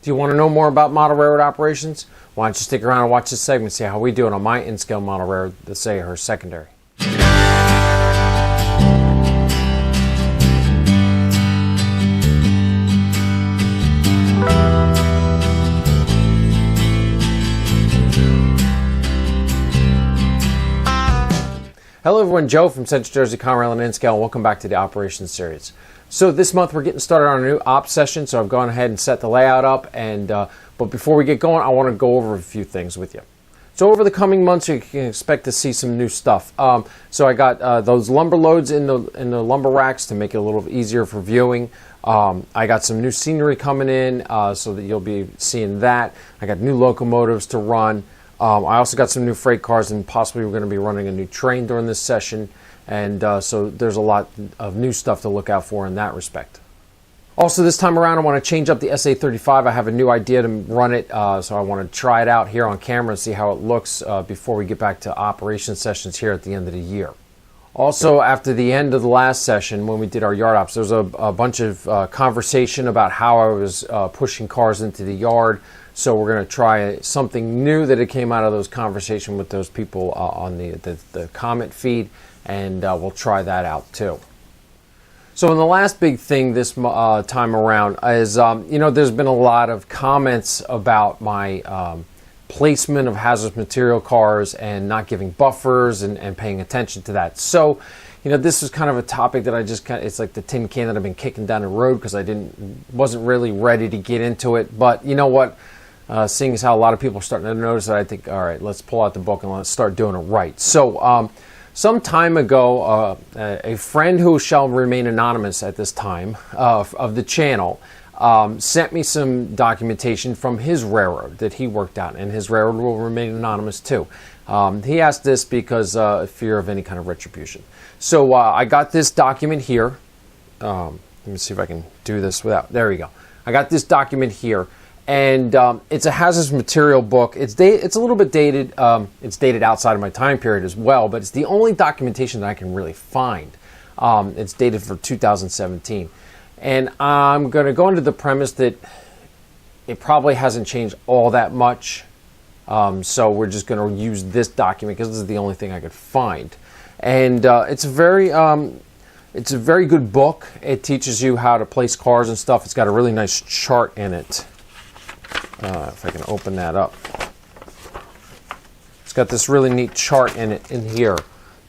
Do you want to know more about model railroad operations? Why don't you stick around and watch this segment, see how we do it on my in-scale model railroad, the Sayhurst Secondary. Hello everyone, Joe from Central Jersey Conrail and in-scale, and welcome back to the operations series. So this month we're getting started on a new ops session, so I've gone ahead and set the layout up, and but before we get going, I want to go over a few things with you. So over the coming months, you can expect to see some new stuff. So I got those lumber loads in the lumber racks to make it a little easier for viewing. I got some new scenery coming in, so that you'll be seeing that. I got new locomotives to run. I also got some new freight cars, and possibly we're going to be running a new train during this session. And so there's a lot of new stuff to look out for in that respect. Also this time around, I want to change up the SA35. I have a new idea to run it, so I want to try it out here on camera and see how it looks before we get back to operation sessions here at the end of the year. Also, after the end of the last session, when we did our yard ops, there was a bunch of conversation about how I was pushing cars into the yard. So we're going to try something new that it came out of those conversations with those people on the comment feed, and we'll try that out too. So in the last big thing this time around is, there's been a lot of comments about my placement of hazardous material cars and not giving buffers and paying attention to that. So, this is kind of a topic that it's like the tin can that I've been kicking down the road because I wasn't really ready to get into it. But you know what? Seeing as how a lot of people are starting to notice that, I think, all right, let's pull out the book and let's start doing it right. So, some time ago, a friend who shall remain anonymous at this time of the channel sent me some documentation from his railroad that he worked out, and his railroad will remain anonymous too. He asked this because of fear of any kind of retribution. So I got this document here. Let me see if I can do this without. There we go. I got this document here. And it's a hazardous material book. It's a little bit dated. It's dated outside of my time period as well, but it's the only documentation that I can really find. It's dated for 2017. And I'm going to go into the premise that it probably hasn't changed all that much. So we're just going to use this document because this is the only thing I could find. And it's a very good book. It teaches you how to place cars and stuff. It's got a really nice chart in it. If I can open that up. It's got this really neat chart in here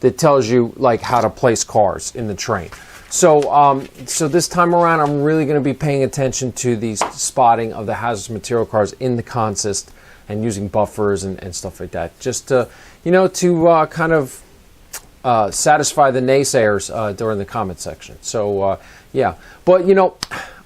that tells you like how to place cars in the train. So so this time around, I'm really going to be paying attention to the spotting of the hazardous material cars in the consist and using buffers and stuff like that, just to kind of satisfy the naysayers during the comment section. So yeah, but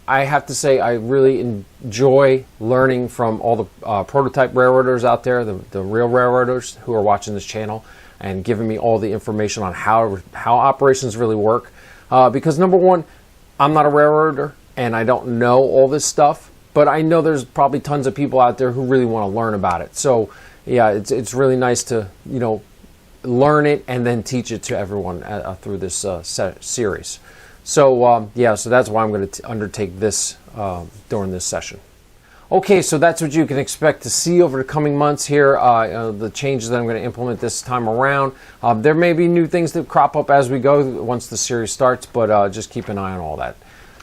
I have to say I really enjoy learning from all the prototype railroaders out there, the real railroaders who are watching this channel and giving me all the information on how operations really work. Because number one, I'm not a railroader and I don't know all this stuff, but I know there's probably tons of people out there who really want to learn about it. So yeah, it's really nice to learn it and then teach it to everyone through this series. So yeah, so that's why I'm going to undertake this during this session. Okay, so that's what you can expect to see over the coming months here, the changes that I'm going to implement this time around. There may be new things that crop up as we go once the series starts, but just keep an eye on all that.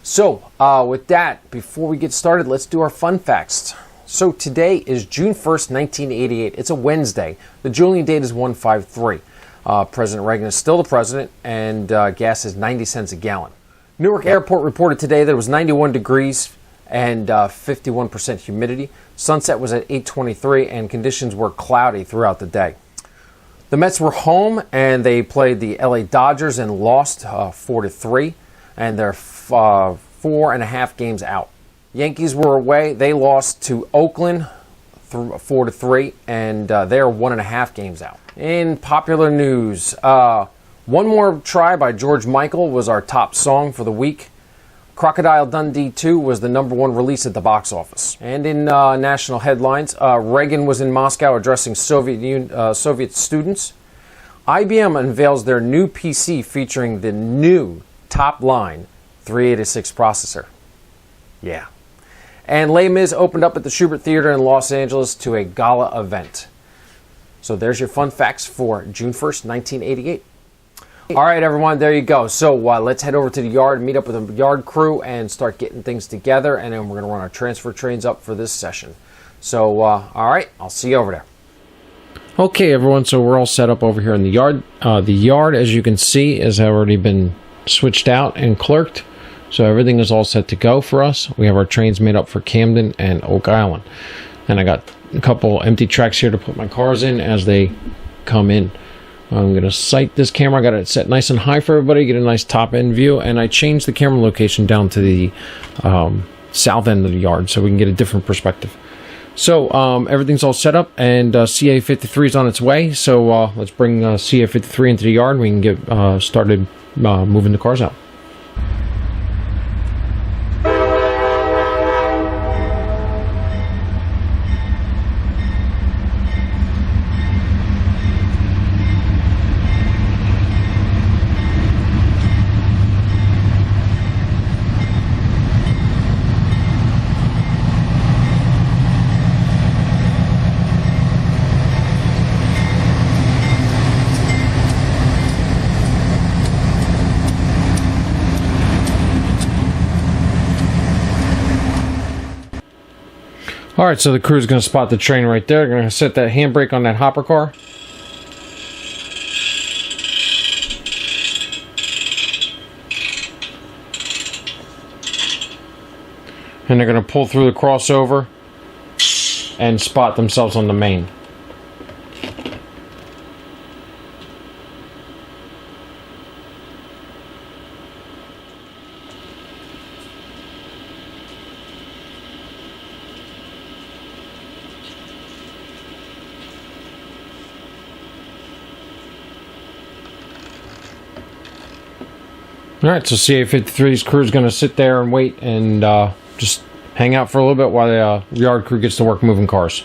So with that, before we get started, let's do our fun facts. So today is June 1st, 1988. It's a Wednesday. The Julian date is 153. President Reagan is still the president, and gas is 90 cents a gallon. Newark Airport reported today that it was 91 degrees and 51% humidity. Sunset was at 8:23, and conditions were cloudy throughout the day. The Mets were home, and they played the LA Dodgers and lost 4-3, and they're 4.5 games out. Yankees were away. They lost to Oakland 4-3, and they're 1.5 games out. In popular news, One More Try by George Michael was our top song for the week. Crocodile Dundee 2 was the #1 release at the box office. And in national headlines, Reagan was in Moscow addressing Soviet students. IBM unveils their new PC featuring the new top-line 386 processor. Yeah. And Les Mis opened up at the Schubert Theater in Los Angeles to a gala event. So there's your fun facts for June 1st, 1988. All right, everyone, there you go. So let's head over to the yard, meet up with the yard crew, and start getting things together. And then we're going to run our transfer trains up for this session. So, all right, I'll see you over there. Okay, everyone, so we're all set up over here in the yard. The yard, as you can see, has already been switched out and clerked. So everything is all set to go for us. We have our trains made up for Camden and Oak Island. And I got a couple empty tracks here to put my cars in as they come in. I'm going to sight this camera. I got it set nice and high for everybody, get a nice top end view. And I changed the camera location down to the south end of the yard so we can get a different perspective. So everything's all set up, and CA53 is on its way. So let's bring CA53 into the yard and we can get started moving the cars out. Alright, so the crew is going to spot the train right there. They're going to set that handbrake on that hopper car. And they're going to pull through the crossover and spot themselves on the main. Alright, so CA53's crew is going to sit there and wait and just hang out for a little bit while the yard crew gets to work moving cars.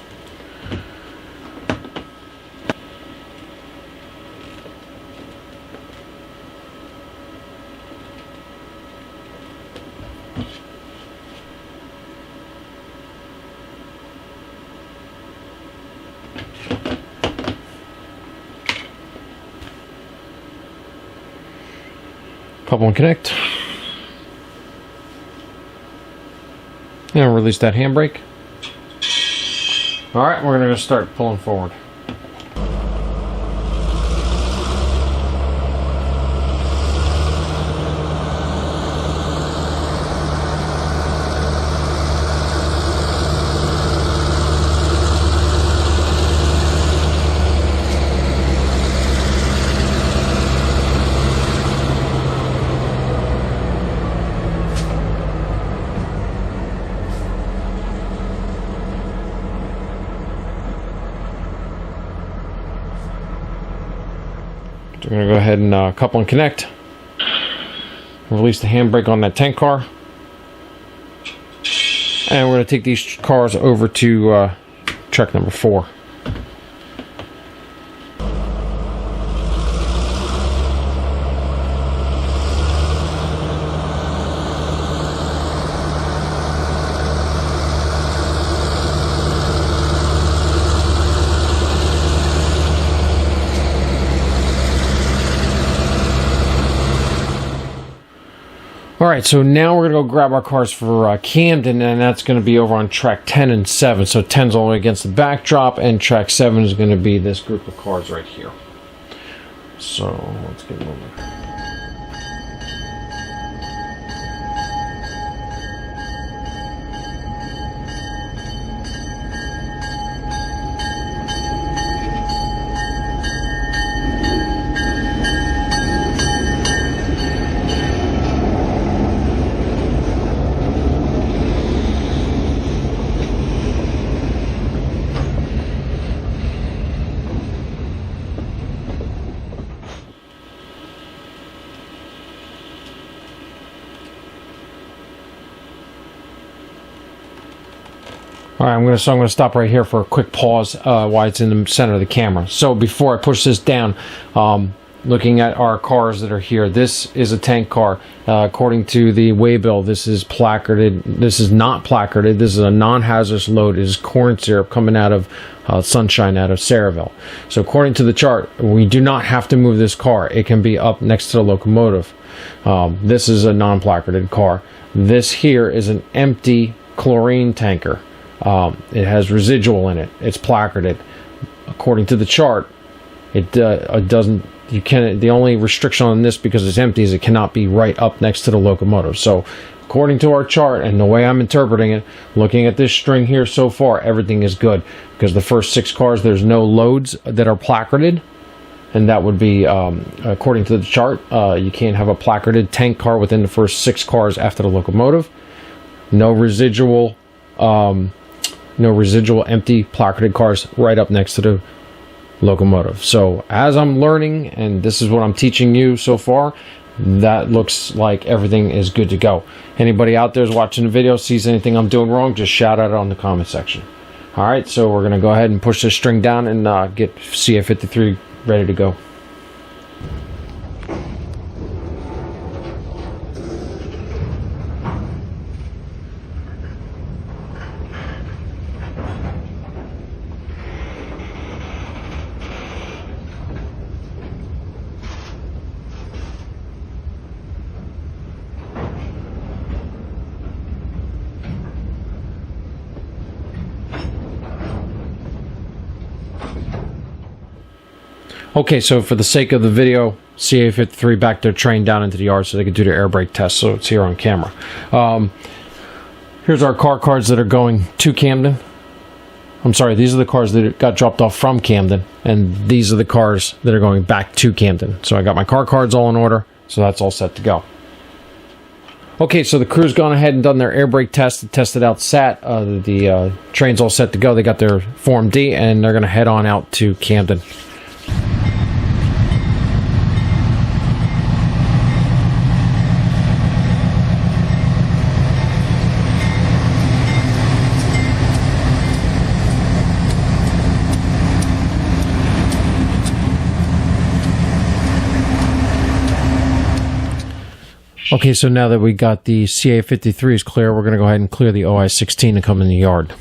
Couple and connect. And release that handbrake. Alright, we're going to start pulling forward. We're going to go ahead and couple and connect. Release the handbrake on that tank car. And we're going to take these cars over to truck number 4. Alright, so now we're going to go grab our cars for Camden, and that's going to be over on track 10 and 7. So 10's all the way against the backdrop, and track 7 is going to be this group of cars right here. So let's get moving. All right, I'm going to stop right here for a quick pause while it's in the center of the camera. So before I push this down, looking at our cars that are here. This is a tank car. According to the waybill, this is placarded. This is not placarded. This is a non-hazardous load. It is corn syrup coming out of Sunshine, out of Saraville. So according to the chart, we do not have to move this car. It can be up next to the locomotive. This is a non-placarded car. This here is an empty chlorine tanker. It has residual in it. It's placarded. According to the chart, it doesn't. You can. The only restriction on this, because it's empty, is it cannot be right up next to the locomotive. So, according to our chart and the way I'm interpreting it, looking at this string here so far, everything is good, because the first 6 cars, there's no loads that are placarded, and that would be according to the chart. You can't have a placarded tank car within the first 6 cars after the locomotive. No residual. No residual empty placarded cars right up next to the locomotive. So as I'm learning, and this is what I'm teaching you so far, that looks like everything is good to go. Anybody out there is watching the video, sees anything I'm doing wrong, just shout out it on the comment section. Alright, so we're going to go ahead and push this string down and get CA53 ready to go. Okay, so for the sake of the video, CA53 backed their train down into the yard so they could do their air brake test, so it's here on camera. Here's our car cards that are going to Camden. I'm sorry, these are the cars that got dropped off from Camden, and these are the cars that are going back to Camden. So I got my car cards all in order, so that's all set to go. Okay, so the crew's gone ahead and done their air brake test, tested out SAT. The train's all set to go. They got their Form D, and they're going to head on out to Camden. Okay, so now that we got the CA53s clear, we're going to go ahead and clear the OI-16 to come in the yard.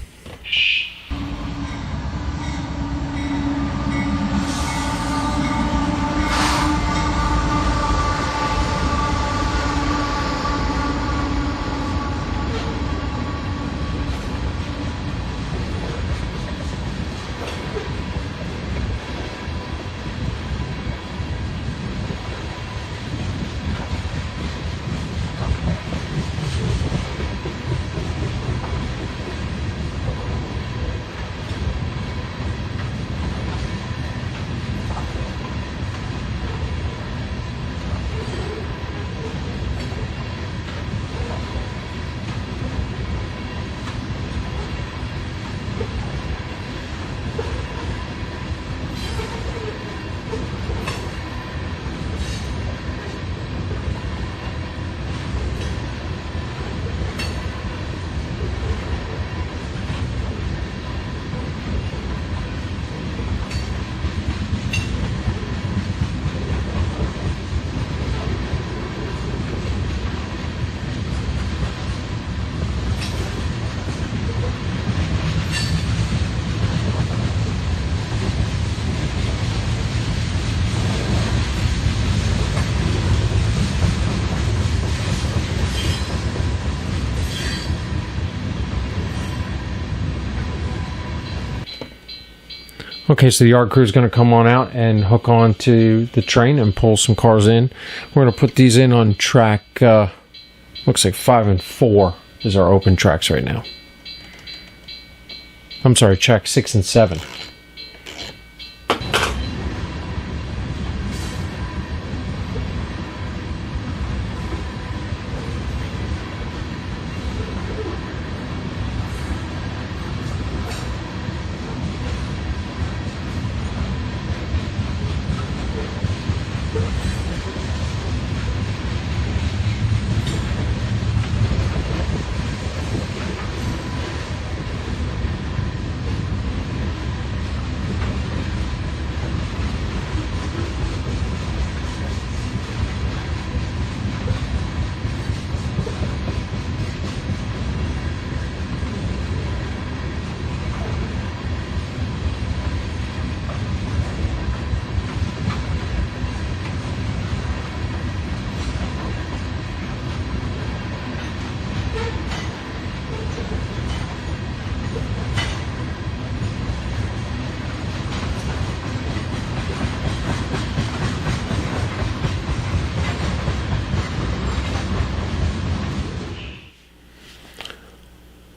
Okay, so the yard crew is going to come on out and hook on to the train and pull some cars in. We're going to put these in on track, looks like 5 and 4 is our open tracks right now. I'm sorry, track 6 and 7.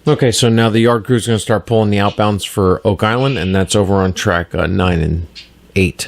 Okay, so now the yard crew is going to start pulling the outbounds for Oak Island, and that's over on track 9 and 8.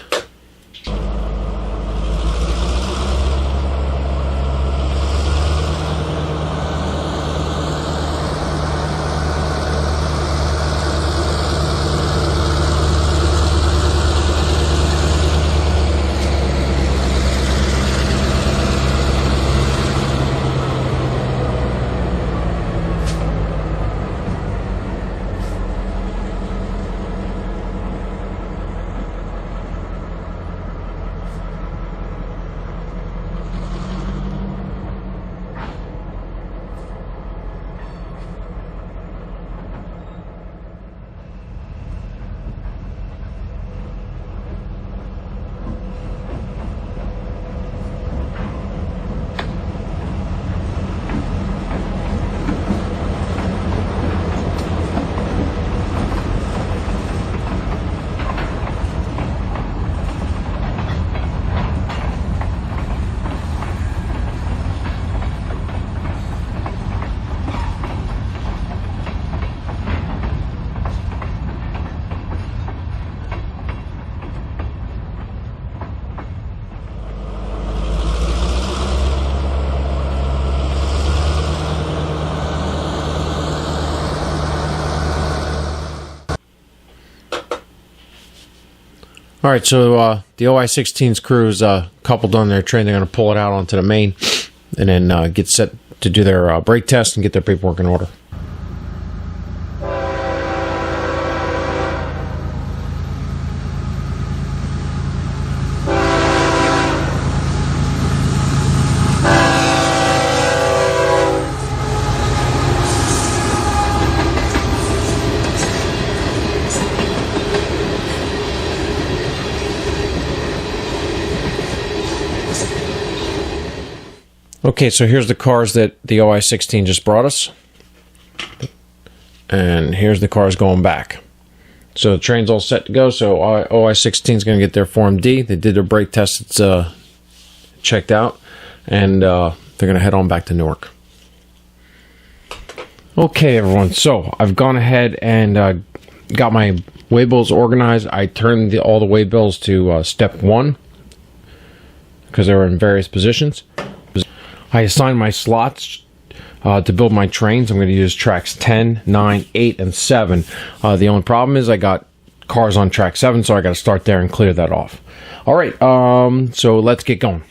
All right, so the OI-16's crew is coupled on their train. They're going to pull it out onto the main and then get set to do their brake test and get their paperwork in order. Okay, so here's the cars that the OI-16 just brought us. And here's the cars going back. So the train's all set to go. So OI-16 is going to get their Form D. They did their brake test. It's checked out. And they're going to head on back to Newark. Okay, everyone. So I've gone ahead and got my waybills organized. I turned all the waybills to step 1 because they were in various positions. I assigned my slots to build my trains. I'm going to use tracks 10, 9, 8, and 7. The only problem is I got cars on track 7, so I got to start there and clear that off. All right, so let's get going.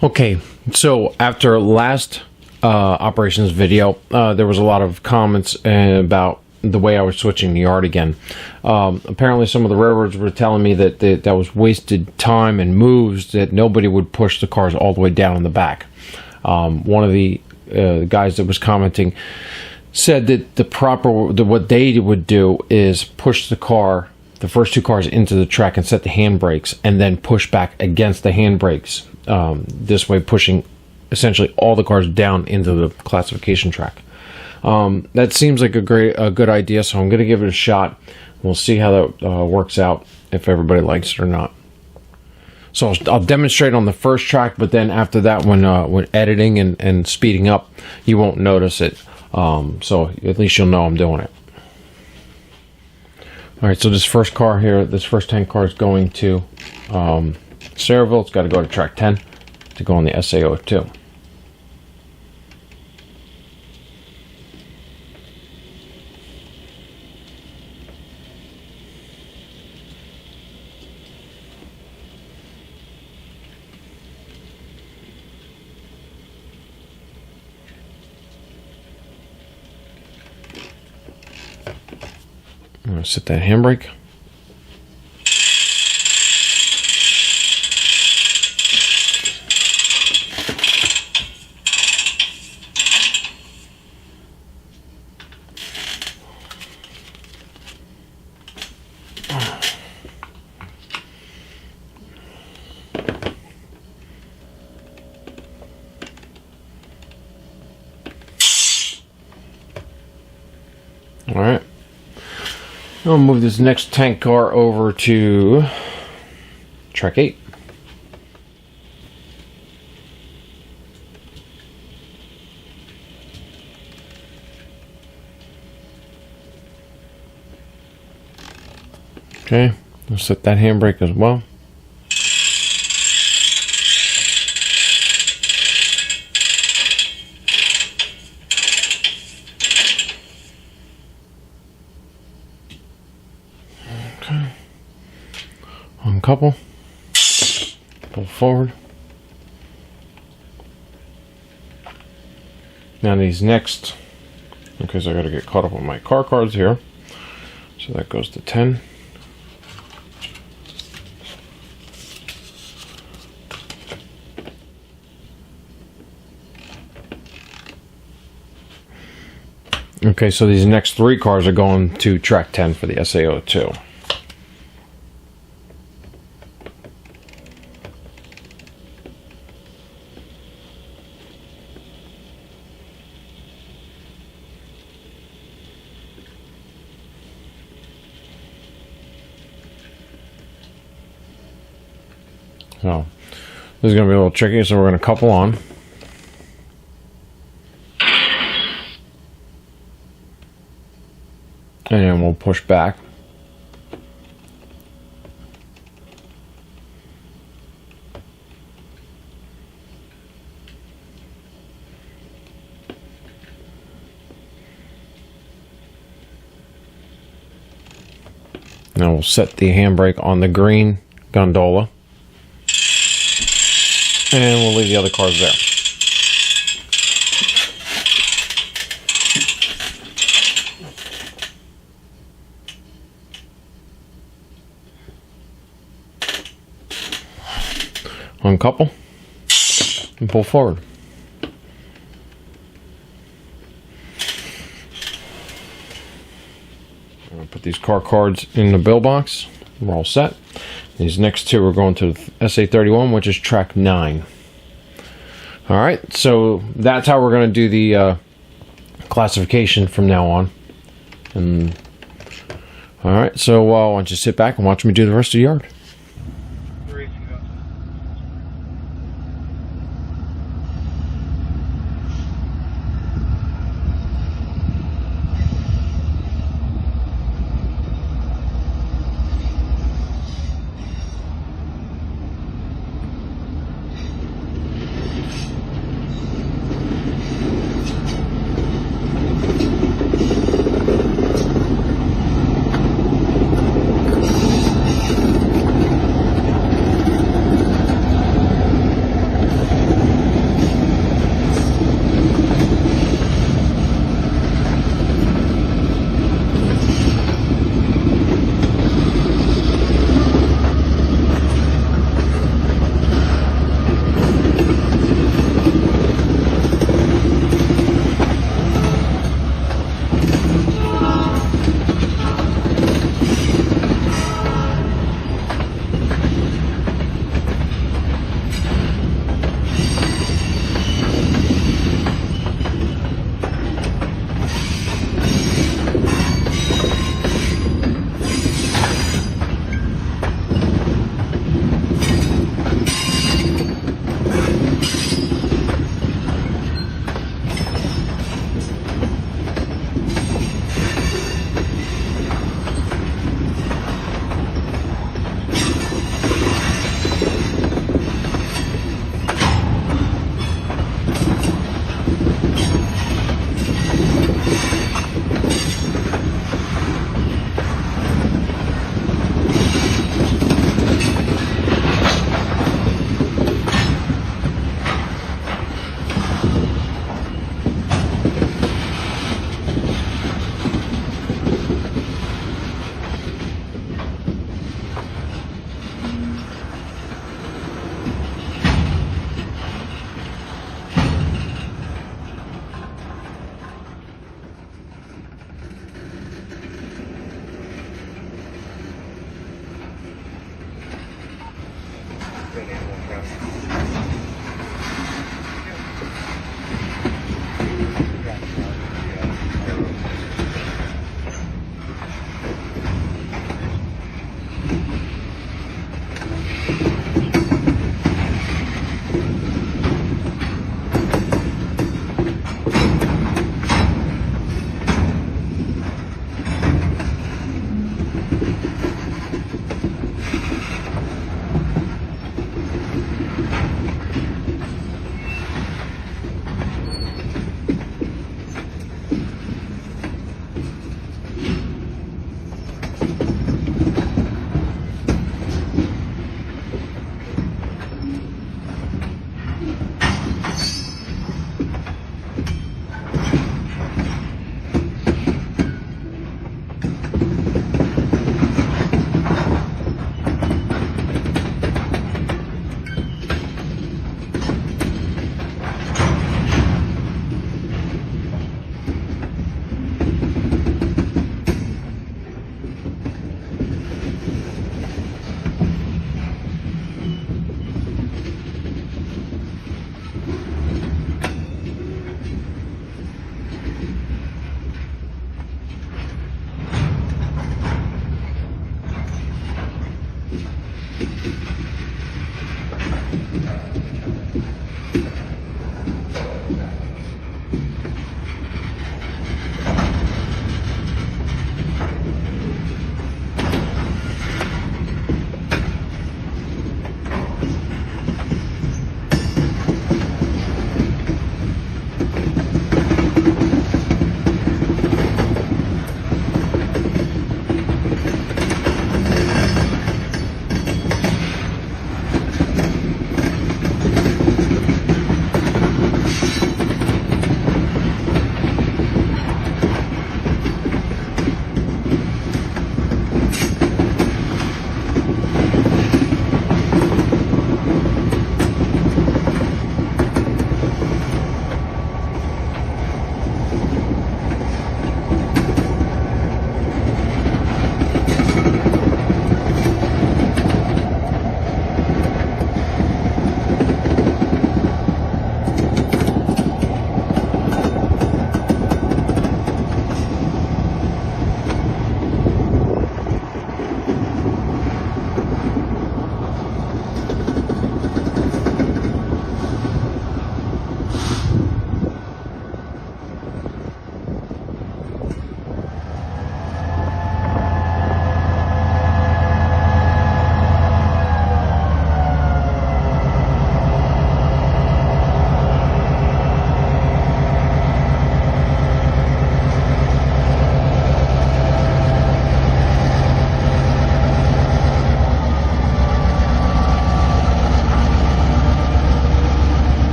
Okay, so after last operations video, there was a lot of comments about the way I was switching the yard again. Apparently some of the railroads were telling me that that was wasted time and moves, that nobody would push the cars all the way down in the back. One of the guys that was commenting said that what they would do is push the first 2 cars into the track and set the handbrakes, and then push back against the handbrakes. This way pushing essentially all the cars down into the classification track. That seems like a good idea, so I'm going to give it a shot. We'll see how that works out, if everybody likes it or not. So I'll demonstrate on the first track, but then after that, when editing and speeding up, you won't notice it. So at least you'll know I'm doing it. All right, so this first car here, this first 10 cars going to Sayreville. It's got to go to track 10 to go on the SA02. Set that handbrake. All right. I'll move this next tank car over to track 8. Okay, I'll set that handbrake as well. Okay. Uncouple. Pull forward. Now these next, okay, so I gotta get caught up with my car cards here. So that goes to 10. Okay, so these next 3 cars are going to track 10 for the SAO2. So this is going to be a little tricky, so we're going to couple on. And then we'll push back. Now we'll set the handbrake on the green gondola. And we'll leave the other cars there. Uncouple and pull forward. I'm going to put these car cards in the bill box. We're all set. These next 2 are going to SA31, which is track 9. All right, so that's how we're going to do the classification from now on. And all right, so why don't you sit back and watch me do the rest of the yard.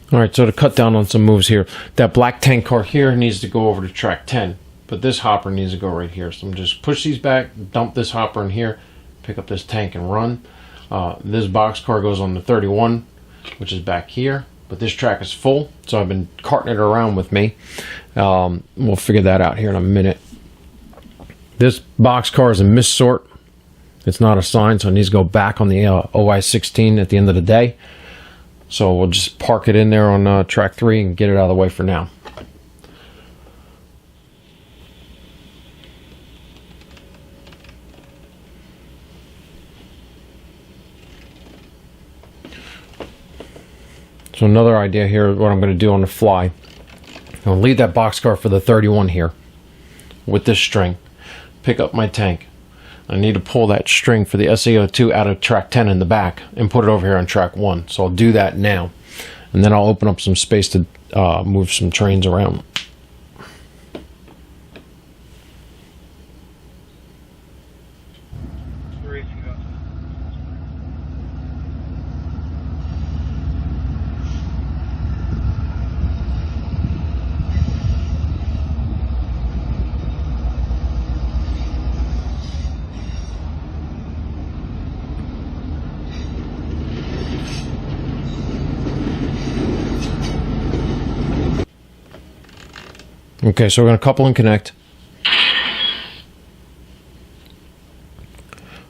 All right, so to cut down on some moves here, that black tank car here needs to go over to track 10, but this hopper needs to go right here. So I'm just push these back, dump this hopper in here, pick up this tank and run. This box car goes on the 31, which is back here, but this track is full, so I've been carting it around with me. We'll figure that out here in a minute. This box car is a missort. It's not assigned, so it needs to go back on the OI-16 at the end of the day. So we'll just park it in there on track 3 and get it out of the way for now. So another idea here, what I'm going to do on the fly. I'm going to leave that boxcar for the 31 here with this string. Pick up my tank. I need to pull that string for the SAO2 out of track 10 in the back and put it over here on track 1. So I'll do that now. And then I'll open up some space to move some trains around. Okay, so we're going to couple and connect.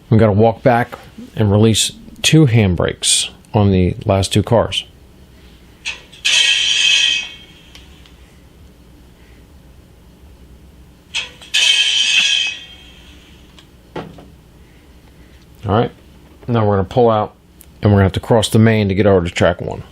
We've got to walk back and release 2 handbrakes on the last 2 cars. Alright, now we're going to pull out and we're going to have to cross the main to get over to track 1.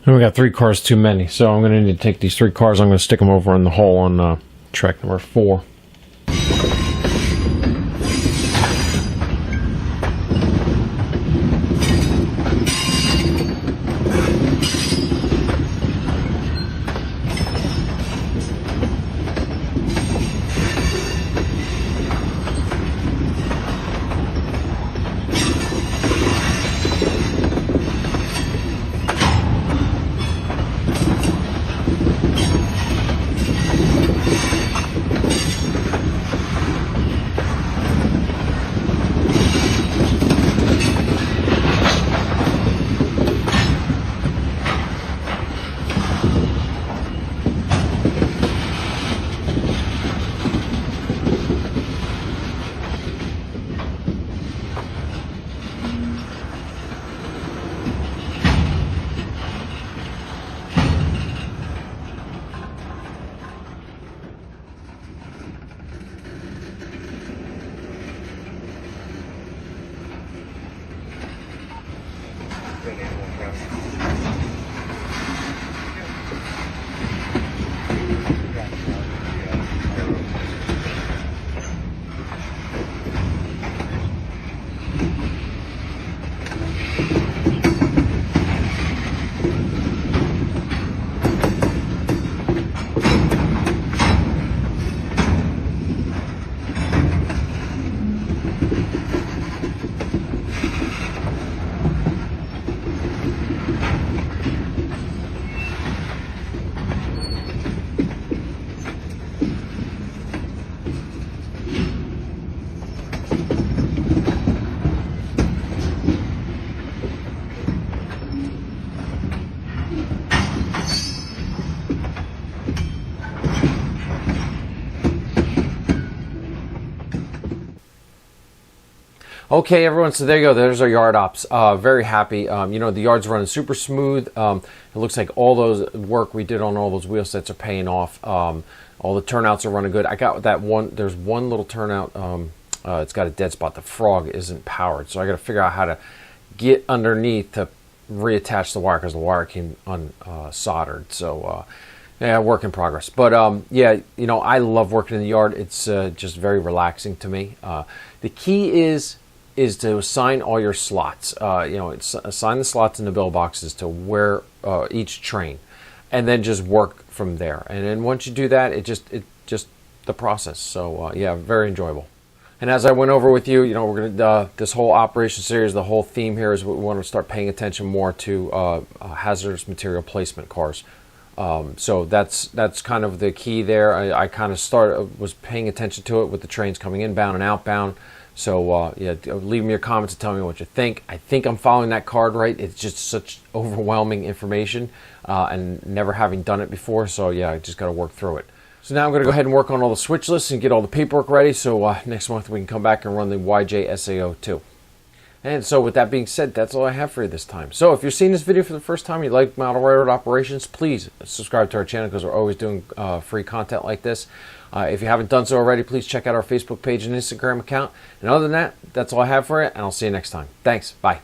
And we got 3 cars too many, so I'm going to need to take these 3 cars. I'm going to stick them over in the hole on track number 4. Okay, everyone, so there you go. There's our yard ops. Very happy. You know, the yard's running super smooth. It looks like all those work we did on all those wheel sets are paying off. All the turnouts are running good. I got that one. There's one little turnout. It's got a dead spot. The frog isn't powered, so I got to figure out how to get underneath to reattach the wire because the wire came unsoldered. So yeah, work in progress. But yeah, you know, I love working in the yard. It's just very relaxing to me. The key is to assign all your slots. You know, assign the slots in the bill boxes to where each train, and then just work from there. And then once you do that, it just the process. So yeah, very enjoyable. And as I went over with you, you know, we're gonna this whole operation series. The whole theme here is we want to start paying attention more to hazardous material placement cars. So that's kind of the key there. I kind of was paying attention to it with the trains coming inbound and outbound. So yeah, leave me your comments and tell me what you think. I think I'm following that card right. It's just such overwhelming information and never having done it before. So yeah, I just got to work through it. So now I'm going to go ahead and work on all the switch lists and get all the paperwork ready. So next month we can come back and run the YJ SAO2. And so with that being said, that's all I have for you this time. So if you're seeing this video for the first time, you like model railroad operations, please subscribe to our channel because we're always doing free content like this. If you haven't done so already, please check out our Facebook page and Instagram account. And other than that, that's all I have for you, and I'll see you next time. Thanks. Bye.